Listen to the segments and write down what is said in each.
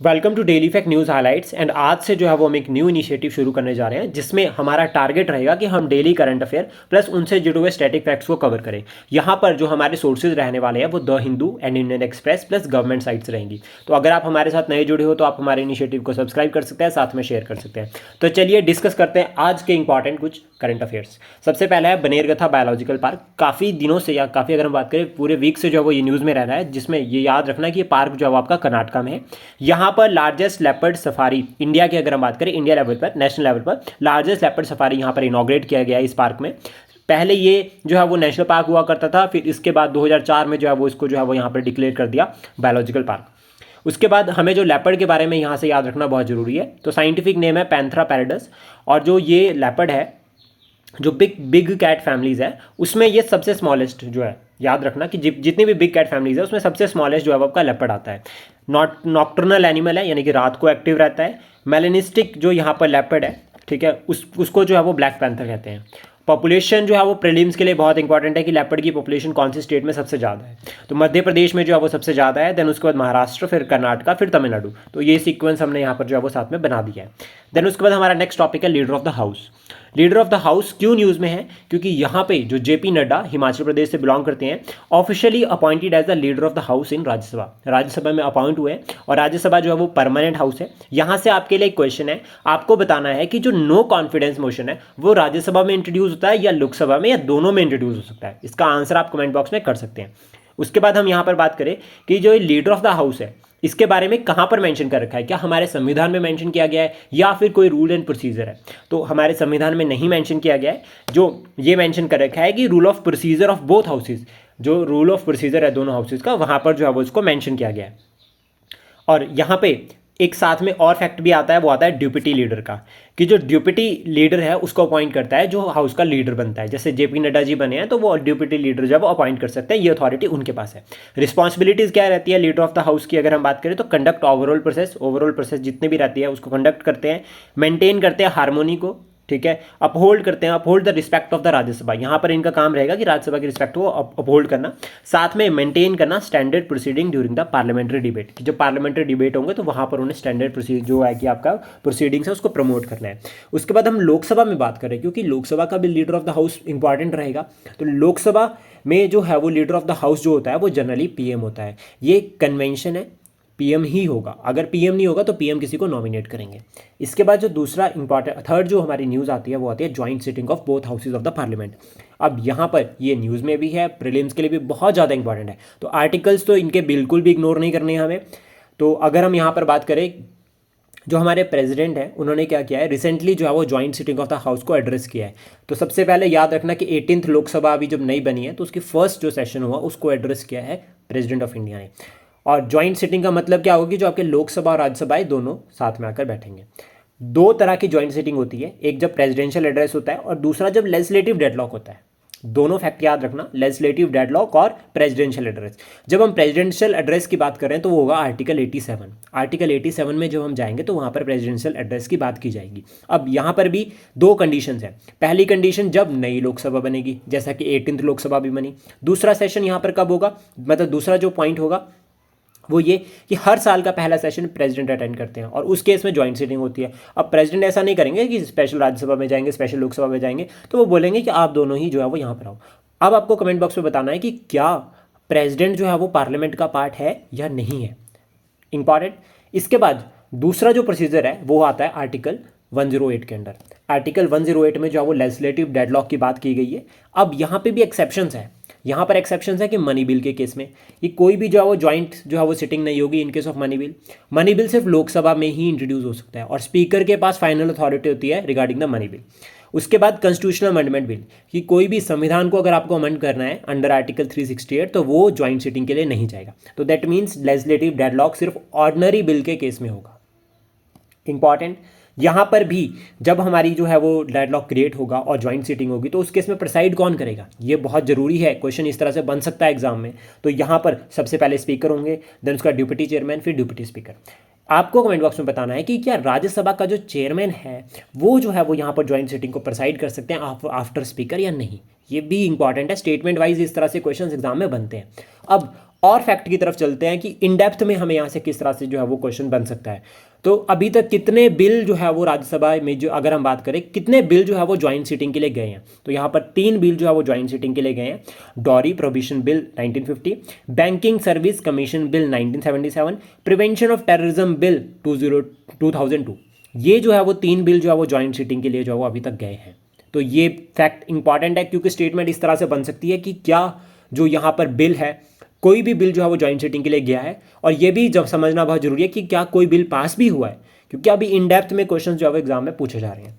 Welcome to daily fact news highlights. And आज से जो है वो हम एक न्यू इनिशिएटिव शुरू करने जा रहे हैं जिसमें हमारा टारगेट रहेगा कि हम डेली करंट अफेयर प्लस उनसे जुड़े हुए स्टैटिक फैक्ट्स को कवर करें। यहाँ पर जो हमारे सोर्सेज रहने वाले हैं वो the Hindu and Indian express plus government sites रहेंगी। तो अगर आप हमारे साथ नए जुड़े हो तो आप हमारे इनिशिएटिव को सब्सक्राइब कर सकते हैं, साथ में शेयर कर सकते हैं। तो चलिए डिस्कस करते हैं आज के इंपॉर्टेंट कुछ करंट अफेयर्स। सबसे पहला है बनेरगथा बायोलॉजिकल पार्क। काफ़ी दिनों से या काफ़ी अगर हम बात करें पूरे वीक से जो है वो ये न्यूज़ में रह रहा है, जिसमें ये याद रखना कि ये पार्क जो है वो आपका कर्नाटका में है। यहाँ पर लार्जेस्ट लेपर्ड सफारी इंडिया की अगर हम बात करें, इंडिया लेवल पर, नेशनल लेवल पर लार्जेस्ट लेपर्ड सफारी यहाँ पर इनॉग्रेट किया गया है इस पार्क में। पहले ये जो है वो नेशनल पार्क हुआ करता था, फिर इसके बाद 2004 में जो है वो इसको जो है वो यहाँ पर डिक्लेयर कर दिया बायोलॉजिकल पार्क। उसके बाद हमें जो लेपर्ड के बारे में यहाँ से याद रखना बहुत ज़रूरी है। तो साइंटिफिक नेम है पैंथरा पैराडस। और जो ये लेपर्ड है, जो बिग कैट फैमिलीज़ है, उसमें ये सबसे स्मॉलेस्ट जो है, याद रखना कि जितनी भी बिग कैट फैमिलीज़ है उसमें सबसे स्मॉलेस्ट जो है वो आपका लेपर्ड आता है। नॉक्टर्नल एनिमल है, यानी कि रात को एक्टिव रहता है। मेलेनिस्टिक जो यहाँ पर लेपर्ड है, ठीक है, उसको जो है वो ब्लैक पैंथर कहते हैं। पॉपुलेशन जो है वो प्रीलिम्स के लिए बहुत इंपॉर्टेंट है कि लेपर्ड की पॉपुलेशन कौन सी स्टेट में सबसे ज़्यादा है। तो मध्य प्रदेश में जो है वो सबसे ज़्यादा है, देन उसके बाद महाराष्ट्र, फिर कर्नाटका, फिर तमिलनाडु। तो ये सीक्वेंस हमने यहाँ पर जो है वो साथ में बना दिया है। देन उसके बाद हमारा नेक्स्ट टॉपिक है leader of the house. Leader of the house क्यों न्यूज़ में है? क्योंकि यहाँ पे जो जेपी नड्डा हिमाचल प्रदेश से बिलोंग करते हैं, officially appointed as the leader of the house in Rajya Sabha. Rajya Sabha में अपॉइंट हुए और राज्यसभा जो है वो परमानेंट हाउस है। यहाँ से आपके लिए एक क्वेश्चन है, आपको बताना है कि जो नो कॉन्फिडेंस मोशन है वो राज्यसभा में इंट्रोड्यूस होता है या लोकसभा में, या दोनों में इंट्रोड्यूस हो सकता है। इसका आंसर आप कमेंट बॉक्स में कर सकते हैं। उसके बाद हम यहाँ पर बात करें कि जो लीडर ऑफ द हाउस है इसके बारे में कहाँ पर मेंशन कर रखा है, क्या हमारे संविधान में मेंशन किया गया है या फिर कोई रूल एंड प्रोसीजर है? तो हमारे संविधान में नहीं मेंशन किया गया है। जो ये मेंशन कर रखा है कि rule of procedure of both houses, जो रूल ऑफ प्रोसीजर है दोनों हाउसेज का, वहाँ पर जो है वो इसको मेंशन किया गया है। और यहाँ पे एक साथ में और फैक्ट भी आता है, वो आता है डिप्टी लीडर का, कि जो डिप्टी लीडर है उसको अपॉइंट करता है जो हाउस का लीडर बनता है। जैसे जेपी नड्डा जी बने हैं तो वो डिप्टी लीडर जब अपॉइंट कर सकते हैं, ये अथॉरिटी उनके पास है। रिस्पॉन्सिबिलिटीज़ क्या रहती है लीडर ऑफ द हाउस की अगर हम बात करें तो कंडक्ट ओवरऑल प्रोसेस जितने भी रहती है उसको कंडक्ट करते हैं, मेंटेन करते हैं हार्मोनी को, ठीक है, अपहोल्ड करते हैं, uphold the respect of the Rajya Sabha. यहाँ पर इनका काम रहेगा कि राज्यसभा की रिस्पेक्ट को अपहोल्ड करना, साथ में मेंटेन करना standard proceeding during the parliamentary debate, कि जब पार्लियामेंट्री डिबेट होंगे तो वहाँ पर उन्हें स्टैंडर्ड प्रोसीजर जो है कि आपका प्रोसीडिंग्स है उसको प्रमोट करना है। उसके बाद हम लोकसभा में बात करें, क्योंकि लोकसभा का भी leader of the house important रहेगा। तो लोकसभा में जो है वो लीडर ऑफ द हाउस जो होता है वो जनरली पीएम होता है। ये कन्वेंशन है, पीएम ही होगा। अगर पीएम नहीं होगा तो पीएम किसी को नॉमिनेट करेंगे। इसके बाद जो दूसरा इंपॉर्टेंट थर्ड जो हमारी न्यूज़ आती है वो आती है joint sitting of both houses of the parliament. अब यहाँ पर ये न्यूज़ में भी है, प्रीलिम्स के लिए भी बहुत ज़्यादा इंपॉर्टेंट है। तो आर्टिकल्स तो इनके बिल्कुल भी इग्नोर नहीं करने हैं हमें। तो अगर हम यहाँ पर बात करें, जो हमारे प्रेसिडेंट हैं उन्होंने क्या किया है, रिसेंटली जो है वो joint sitting of the house को एड्रेस किया है। तो सबसे पहले याद रखना कि 18th लोकसभा अभी जब नई बनी है तो उसकी फर्स्ट जो सेशन हुआ उसको एड्रेस किया है प्रेसिडेंट ऑफ इंडिया ने। और जॉइंट सिटिंग का मतलब क्या होगी, जो आपके लोकसभा और राज्यसभाएं दोनों साथ में आकर बैठेंगे। दो तरह की जॉइंट सिटिंग होती है, एक जब प्रेसिडेंशियल एड्रेस होता है और दूसरा जब लेजिस्लेटिव डेडलॉक होता है। दोनों फैक्ट याद रखना, लेजिस्लेटिव डेडलॉक और प्रेसिडेंशियल एड्रेस। जब हम प्रेसिडेंशियल एड्रेस की बात कर रहे हैं तो वो होगा आर्टिकल 87। आर्टिकल 87 में जब हम जाएंगे तो वहाँ पर प्रेसिडेंशियल एड्रेस की बात की जाएगी। अब यहाँ पर भी दो कंडीशंस हैं। पहली कंडीशन जब नई लोकसभा बनेगी, जैसा कि 18th लोकसभा भी बनी। दूसरा सेशन यहाँ पर कब होगा, मतलब दूसरा जो पॉइंट होगा वो ये कि हर साल का पहला सेशन प्रेसिडेंट अटेंड करते हैं और उस केस में जॉइंट सीटिंग होती है। अब प्रेसिडेंट ऐसा नहीं करेंगे कि स्पेशल राज्यसभा में जाएंगे, स्पेशल लोकसभा में जाएंगे, तो वो बोलेंगे कि आप दोनों ही जो है वो यहाँ पर आओ। अब आपको कमेंट बॉक्स में बताना है कि क्या प्रेसिडेंट जो है वो पार्लियामेंट का पार्ट है या नहीं है, इंपॉर्टेंट। इसके बाद दूसरा जो प्रोसीजर है वो आता है आर्टिकल 108 के अंडर। आर्टिकल 108 में जो है वो लेजिस्लेटिव डेडलॉक की बात की गई है। अब यहाँ पे भी एक्सेप्शंस है। यहाँ पर एक्सेप्शंस है कि मनी बिल के केस में ये कोई भी जो है वो जॉइंट जो है वो सिटिंग नहीं होगी in case of money bill. Money bill सिर्फ लोकसभा में ही इंट्रोड्यूस हो सकता है और स्पीकर के पास फाइनल अथॉरिटी होती है रिगार्डिंग द मनी बिल। उसके बाद कंस्टिट्यूशनल अमेंडमेंट बिल, कि कोई भी संविधान को अगर आपको अमेंड करना है अंडर आर्टिकल 368 तो वो जॉइंट सिटिंग के लिए नहीं जाएगा। तो दैट मीन्स लेजिस्लेटिव डेडलॉक सिर्फ ऑर्डिनरी बिल के केस में होगा। इंपॉर्टेंट, यहाँ पर भी जब हमारी जो है वो डेडलॉक क्रिएट होगा और जॉइंट सीटिंग होगी तो उस केस में प्रिसाइड कौन करेगा, ये बहुत ज़रूरी है। क्वेश्चन इस तरह से बन सकता है एग्जाम में। तो यहाँ पर सबसे पहले स्पीकर होंगे, देन उसका डिप्टी चेयरमैन, फिर डिप्टी स्पीकर। आपको कमेंट बॉक्स में बताना है कि क्या राज्यसभा का जो चेयरमैन है वो जो है वो यहाँ पर जॉइंट सीटिंग को प्रिसाइड कर सकते हैं आफ्टर स्पीकर या नहीं। ये भी इंपॉर्टेंट है, स्टेटमेंट वाइज इस तरह से क्वेश्चन एग्जाम में बनते हैं। अब और फैक्ट की तरफ चलते हैं कि इन डेप्थ में हमें यहाँ से किस तरह से जो है वो क्वेश्चन बन सकता है। तो अभी तक कितने बिल जो है वो राज्यसभा में, जो अगर हम बात करें कितने बिल जो है वो ज्वाइंट सीटिंग के लिए गए हैं, तो यहाँ पर 3 बिल जो है वो ज्वाइंट सीटिंग के लिए गए हैं। Dowry prohibition bill 1950, banking service commission bill 1977, prevention of terrorism bill 2002। ये जो है वो 3 बिल जो है वो ज्वाइंट सीटिंग के लिए जो है वो अभी तक गए हैं। तो ये फैक्ट इंपॉर्टेंट है क्योंकि स्टेटमेंट इस तरह से बन सकती है कि क्या जो यहाँ पर बिल है, कोई भी बिल जो है वो ज्वाइंट सीटिंग के लिए गया है, और ये भी जब समझना बहुत जरूरी है कि क्या कोई बिल पास भी हुआ है, क्योंकि अभी इन डेप्थ में क्वेश्चन जो है वो एग्जाम में पूछे जा रहे हैं।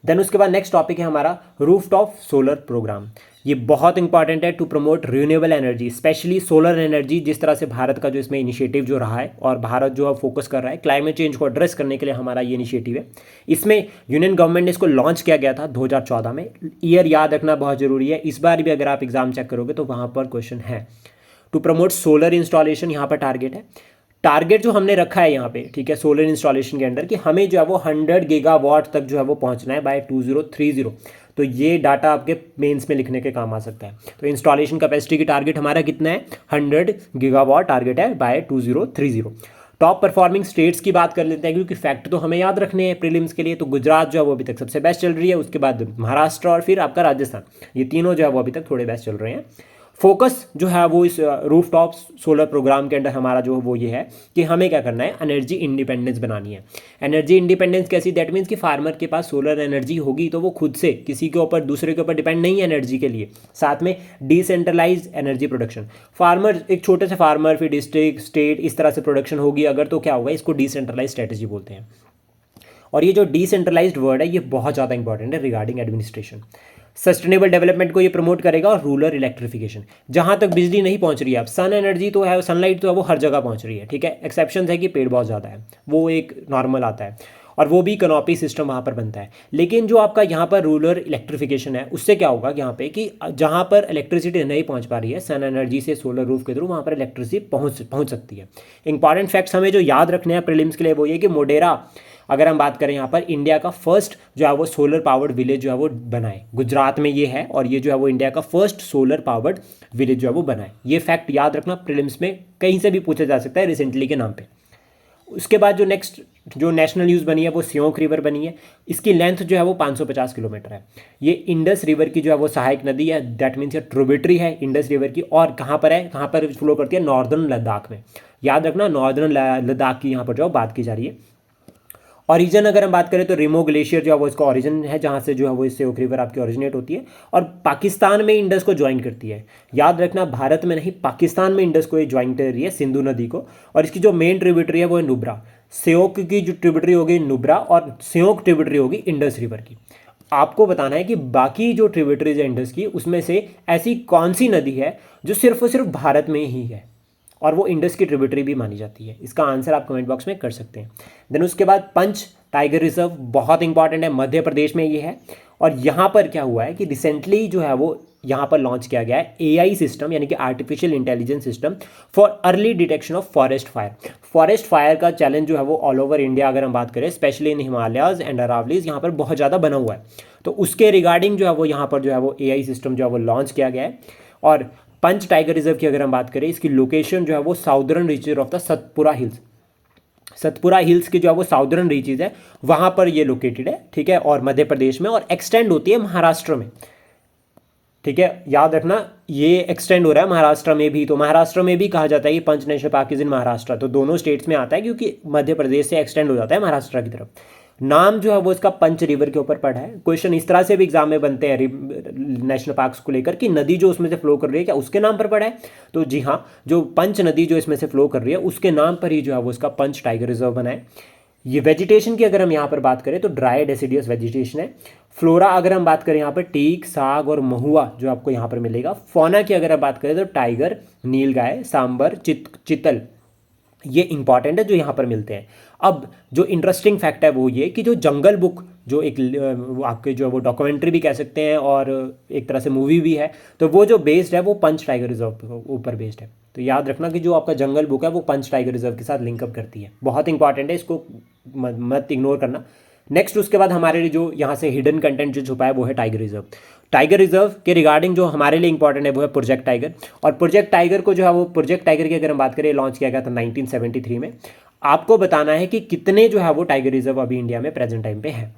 देन उसके बाद नेक्स्ट टॉपिक है हमारा रूफटॉप सोलर प्रोग्राम। ये बहुत इंपॉर्टेंट है to promote renewable energy, specially solar energy. जिस तरह से भारत का जो इसमें इनिशिएटिव जो रहा है, और भारत जो अब फोकस कर रहा है क्लाइमेट चेंज को एड्रेस करने के लिए, हमारा ये इनिशिएटिव है। इसमें यूनियन गवर्नमेंट ने इसको लॉन्च किया गया था 2014 में। ईयर याद रखना बहुत जरूरी है, इस बार भी अगर आप एग्जाम चेक करोगे तो वहाँ पर क्वेश्चन है। टू प्रमोट सोलर इंस्टॉलेशन यहाँ पर टारगेट है। टारगेट जो हमने रखा है यहाँ पे, ठीक है, सोलर इंस्टॉलेशन के अंदर, कि हमें जो है वो 100 गीगावाट तक जो है वो पहुँचना है बाय 2030। तो ये डाटा आपके मेंस में लिखने के काम आ सकता है। तो इंस्टॉलेशन कैपेसिटी की टारगेट हमारा कितना है, 100 गीगावाट टारगेट है बाय 2030। टॉप परफॉर्मिंग स्टेट्स की बात कर लेते हैं, क्योंकि फैक्ट तो हमें याद रखने हैं प्रीलिम्स के लिए। तो गुजरात जो है वो अभी तक सबसे बेस्ट चल रही है, उसके बाद महाराष्ट्र और फिर आपका राजस्थान, ये तीनों जो है वो अभी तक थोड़े बेस्ट चल रहे हैं। फोकस जो है वो इस रूफटॉप सोलर प्रोग्राम के अंदर हमारा जो वो ये है कि हमें क्या करना है, एनर्जी इंडिपेंडेंस बनानी है। एनर्जी इंडिपेंडेंस कैसी, दैट मीन्स कि फार्मर के पास सोलर एनर्जी होगी तो वो खुद से किसी के ऊपर, दूसरे के ऊपर डिपेंड नहीं है एनर्जी के लिए। साथ में डिसेंट्रलाइज एनर्जी प्रोडक्शन, फार्मर, एक छोटे से फार्मर, फिर डिस्ट्रिक्ट, स्टेट, इस तरह से प्रोडक्शन होगी अगर, तो क्या होगा, इसको डिसेंट्रलाइज स्ट्रेटेजी बोलते हैं। और ये जो डिसेंट्रलाइज्ड वर्ड है ये बहुत ज़्यादा इंपॉर्टेंट है रिगार्डिंग एडमिनिस्ट्रेशन। सस्टेनेबल डेवलपमेंट को ये प्रमोट करेगा, और रूरल इलेक्ट्रिफिकेशन, जहाँ तक बिजली नहीं पहुँच रही है, अब सन एनर्जी तो है, सनलाइट तो है, वो हर जगह पहुँच रही है, ठीक है। एक्सेप्शन है कि पेड़ बहुत ज़्यादा है, वो एक नॉर्मल आता है, और वो भी कनॉपी सिस्टम वहाँ पर बनता है। लेकिन जो आपका यहाँ पर रूरल इलेक्ट्रिफिकेशन है, उससे क्या होगा यहाँ पे कि जहाँ पर इलेक्ट्रिसिटी नहीं पहुँच पा रही है सन एनर्जी से सोलर रूफ के थ्रू, वहाँ पर इलेक्ट्रिसिटी पहुँच सकती है। इंपॉर्टेंट फैक्ट्स हमें जो याद रखने हैं प्रीलिम्स के लिए वो ये कि मोडेरा, अगर हम बात करें यहाँ पर, इंडिया का फर्स्ट जो है वो सोलर पावर्ड विलेज जो है वो बनाए, गुजरात में ये है, और ये जो है वो इंडिया का फर्स्ट सोलर पावर्ड विलेज जो है वो बनाए। ये फैक्ट याद रखना, प्रीलिम्स में कहीं से भी पूछा जा सकता है रिसेंटली के नाम पे। उसके बाद जो नेक्स्ट जो नेशनल न्यूज़ बनी है वो सियोक रिवर बनी है। इसकी लेंथ जो है वो 550 किलोमीटर है। ये इंडस रिवर की जो है वो सहायक नदी है, दैट मीन्स ये ट्रिब्यूटरी है इंडस रिवर की। और कहाँ पर है, कहाँ पर फ्लो करती है, नॉर्दर्न लद्दाख में। याद रखना, नॉर्दर्न लद्दाख की यहाँ पर जो बात की जा रही है। ओरिजिन अगर हम बात करें तो रिमो ग्लेशियर जो है वो इसका ओरिजिन है, जहाँ से जो है वो सियोक रिवर आपकी ओरिजिनेट होती है, और पाकिस्तान में इंडस को ज्वाइन करती है। याद रखना, भारत में नहीं, पाकिस्तान में इंडस को ये ज्वाइन कर रही है, सिंधु नदी को। और इसकी जो मेन ट्रिब्यूटरी है वो है नुब्रा। सियोक की जो ट्रिब्यूटरी होगी नुब्रा, और सियोक ट्रिब्यूटरी होगी इंडस रिवर की। आपको बताना है कि बाकी जो ट्रिब्यूटरीज है इंडस की, उसमें से ऐसी कौन सी नदी है जो सिर्फ और सिर्फ भारत में ही है, और वो इंडस की ट्रिब्यूटरी भी मानी जाती है। इसका आंसर आप कमेंट बॉक्स में कर सकते हैं। देन उसके बाद पंच टाइगर रिजर्व बहुत इंपॉर्टेंट है, मध्य प्रदेश में ये है। और यहाँ पर क्या हुआ है कि रिसेंटली जो है वो यहाँ पर लॉन्च किया गया है AI सिस्टम, यानी कि artificial intelligence system for early detection of forest fire. Forest fire का चैलेंज जो है वो ऑल ओवर इंडिया अगर हम बात करें, specially in Himalayas and Aravallis, यहाँ पर बहुत ज़्यादा बना हुआ है। तो उसके रिगार्डिंग जो है वो यहाँ पर जो है वो AI सिस्टम जो है वो लॉन्च किया गया है। और पंच टाइगर रिजर्व की अगर हम बात करें, इसकी लोकेशन जो है वो southern reaches of the Satpura hills, Satpura hills की जो है वो साउदर्न रीचेज है, वहाँ पर ये लोकेटेड है, ठीक है, और मध्य प्रदेश में, और एक्सटेंड होती है महाराष्ट्र में, ठीक है। याद रखना, ये एक्सटेंड हो रहा है महाराष्ट्र में भी। तो महाराष्ट्र में भी कहा जाता है कि Pench national park is in Maharashtra, तो दोनों स्टेट्स में आता है, क्योंकि मध्य प्रदेश से एक्सटेंड हो जाता है महाराष्ट्र की तरफ। नाम जो है वो इसका पंच रिवर के ऊपर पड़ा है। क्वेश्चन इस तरह से भी एग्जाम में बनते हैं नेशनल पार्क्स को लेकर कि नदी जो उसमें से फ्लो कर रही है क्या उसके नाम पर पड़ा है। तो जी हाँ, जो पंच नदी जो इसमें से फ्लो कर रही है उसके नाम पर ही जो है वो इसका पंच टाइगर रिजर्व बना है। ये वेजिटेशन की अगर हम यहाँ पर बात करें तो ड्राई डेसिडियस वेजिटेशन है। फ्लोरा अगर हम बात करें यहाँ पर टीक, साग और महुआ जो आपको यहाँ पर मिलेगा। फौना की अगर हम बात करें तो टाइगर, नीलगाय, सांबर, चितल, ये इंपॉर्टेंट है जो यहाँ पर मिलते हैं। अब जो इंटरेस्टिंग फैक्ट है वो ये कि जो जंगल बुक जो एक आपके जो है वो डॉक्यूमेंट्री भी कह सकते हैं और एक तरह से मूवी भी है, तो वो जो बेस्ड है वो पंच टाइगर रिजर्व के ऊपर बेस्ड है। तो याद रखना कि जो आपका जंगल बुक है वो पंच टाइगर रिजर्व के साथ लिंकअप करती है। बहुत इंपॉर्टेंट है, इसको मत इग्नोर करना। नेक्स्ट उसके बाद हमारे जो यहाँ से हिडन कंटेंट जो छुपा है वो है टाइगर रिजर्व। टाइगर रिजर्व के रिगार्डिंग जो हमारे लिए इंपॉर्टेंट है वो है प्रोजेक्ट टाइगर। और प्रोजेक्ट टाइगर को जो है वो प्रोजेक्ट टाइगर की अगर हम बात करें लॉन्च किया गया था 1973 में। आपको बताना है कि कितने जो है वो टाइगर रिजर्व अभी इंडिया में प्रेजेंट टाइम पे हैं।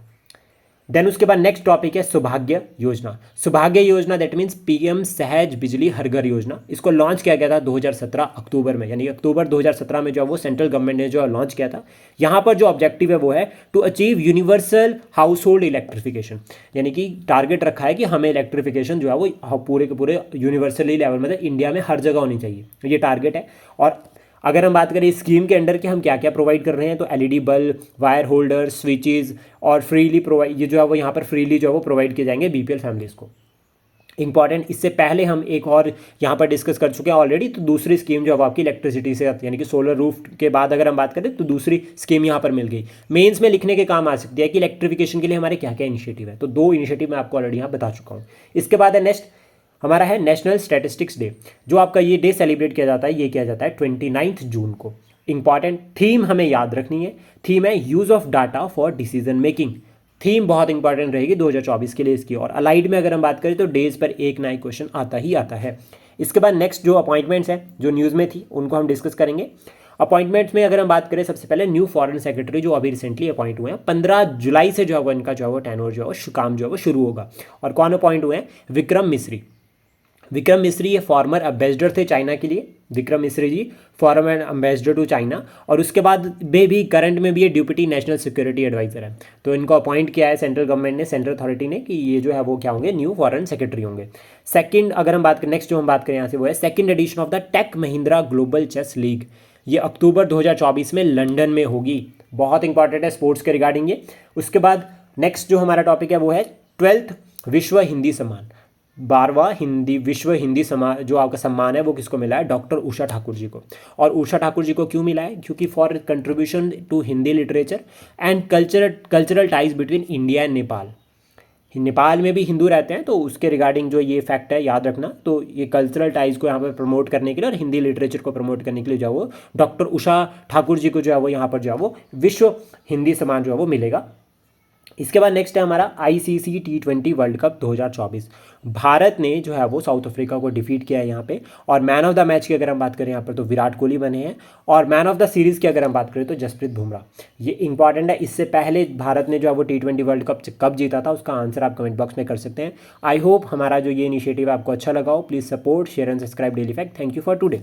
देन उसके बाद नेक्स्ट टॉपिक है सौभाग्य योजना। सौभाग्य योजना दैट मीन्स पीएम सहज बिजली हर घर योजना। इसको लॉन्च किया गया था 2017 अक्टूबर में, यानी अक्टूबर 2017 में जो वो सेंट्रल गवर्नमेंट ने जो लॉन्च किया था। यहाँ पर जो ऑब्जेक्टिव है वो है to achieve universal household electrification, यानी कि टारगेट रखा है कि हमें इलेक्ट्रिफिकेशन जो है वो पूरे के पूरे यूनिवर्सली लेवल मतलब इंडिया में हर जगह होनी चाहिए, ये टारगेट है। और अगर हम बात करें इस स्कीम के अंडर के हम क्या क्या प्रोवाइड कर रहे हैं, तो LED bulb, wire holder, switches और फ्रीली प्रोवाइड, ये जो है वो यहाँ पर फ्रीली जो है वो प्रोवाइड किए जाएंगे बीपीएल फैमिलीज़ को। इंपॉर्टेंट, इससे पहले हम एक और यहाँ पर डिस्कस कर चुके हैं ऑलरेडी। तो दूसरी स्कीम जो है आपकी इलेक्ट्रिसिटी से यानी कि सोलर रूफ के बाद अगर हम बात करें तो दूसरी स्कीम यहाँ पर मिल गई। मेंस में लिखने के काम आ सकती है कि इलेक्ट्रिफिकेशन के लिए हमारे क्या क्या इनिशिएटिव है, तो 2 इनिशिएटिव मैं आपको ऑलरेडी यहाँ बता चुका हूँ। इसके बाद है नेक्स्ट हमारा है नेशनल स्टैटिस्टिक्स डे। जो आपका ये डे सेलिब्रेट किया जाता है, ये किया जाता है 29 जून को। इंपॉर्टेंट थीम हमें याद रखनी है, थीम है use of data for decision making. Theme बहुत इंपॉर्टेंट रहेगी 2024 के लिए इसकी। और अलाइड में अगर हम बात करें तो डेज पर एक नया क्वेश्चन आता ही आता है। इसके बाद नेक्स्ट जो अपॉइंटमेंट्स हैं जो न्यूज़ में थी उनको हम डिस्कस करेंगे। अपॉइंटमेंट्स में अगर हम बात करें सबसे पहले न्यू फॉरेन सेक्रेटरी जो अभी रिसेंटली अपॉइंट हुए हैं, 15 जुलाई से जो है वो इनका जो है वो टेनोर जो है वो काम जो है वो शुरू होगा। और कौन अपॉइंट हुए हैं? विक्रम मिस्री। विक्रम मिस्री ये फॉर्मर एम्बेसडर थे चाइना के लिए, विक्रम मिस्री जी फॉर्मर एम्बेसडर टू चाइना। और उसके बाद में भी करंट में भी ये डिप्टी नेशनल सिक्योरिटी एडवाइजर है। तो इनको अपॉइंट किया है सेंट्रल गवर्नमेंट ने, सेंट्रल अथॉरिटी ने, कि ये जो है वो क्या होंगे, न्यू फॉरेन सेक्रेटरी होंगे। सेकंड अगर हम बात करें, नेक्स्ट जो हम बात करें यहाँ से वो है second edition of the Tech Mahindra Global Chess League. ये अक्टूबर 2024 में लंदन में होगी। बहुत इंपॉर्टेंट है स्पोर्ट्स के रिगार्डिंग ये। उसके बाद नेक्स्ट जो हमारा टॉपिक है वो है 12th विश्व हिंदी सम्मान। 12वां हिंदी विश्व हिंदी सम्मान जो आपका सम्मान है वो किसको मिला है? डॉक्टर उषा ठाकुर जी को। और उषा ठाकुर जी को क्यों मिला है? क्योंकि for contribution to Hindi literature and cultural ties between India and Nepal. Nepal में भी हिंदू रहते हैं तो उसके रिगार्डिंग जो ये फैक्ट है याद रखना। तो ये कल्चरल टाइज को यहाँ पर प्रमोट करने के लिए और हिंदी लिटरेचर को प्रमोट करने के लिए जो है वो डॉक्टर उषा ठाकुर जी को जो है वो यहाँ पर जो है वो विश्व हिंदी सम्मान जो है वो मिलेगा। इसके बाद नेक्स्ट है हमारा ICC T20 world cup 2024। Bharat ने जो है वो साउथ अफ्रीका को डिफीट किया है यहाँ पे। और मैन ऑफ द मैच की अगर हम बात करें यहाँ पर तो विराट कोहली बने हैं। और मैन ऑफ द सीरीज़ की अगर हम बात करें तो जसप्रीत बुमराह। ये इंपॉर्टेंट है। इससे पहले भारत ने जो है वो T20 वर्ल्ड कप कब जीता था उसका आंसर आप कमेंट बॉक्स में कर सकते हैं। आई होप हमारा जो ये इनिशिएटिव आपको अच्छा लगा हो। Please support, share and subscribe daily fact. Thank you for today.